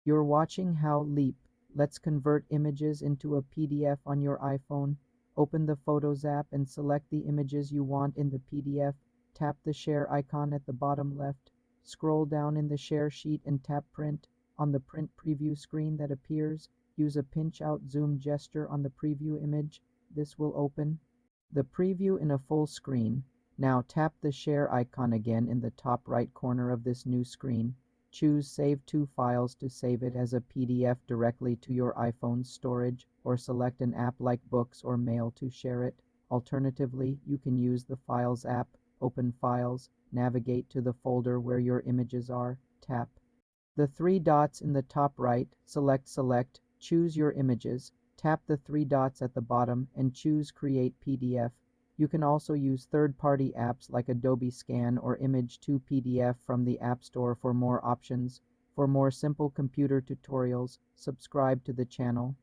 You're watching How Leap. Let's convert images into a PDF on your iPhone. Open the Photos app and select the images you want in the PDF. Tap the share icon at the bottom left. Scroll down in the share sheet and tap Print. On the print preview screen that appears, use a pinch-out zoom gesture on the preview image. This will open the preview in a full screen. Now tap the share icon again in the top right corner of this new screen. Choose Save to Files to save it as a PDF directly to your iPhone's storage, or select an app like Books or Mail to share it. Alternatively, you can use the Files app. Open Files, navigate to the folder where your images are, tap the three dots in the top right, select, choose your images, tap the three dots at the bottom, and choose Create PDF. You can also use third-party apps like Adobe Scan or Image to PDF from the App Store for more options. For more simple computer tutorials, subscribe to the channel.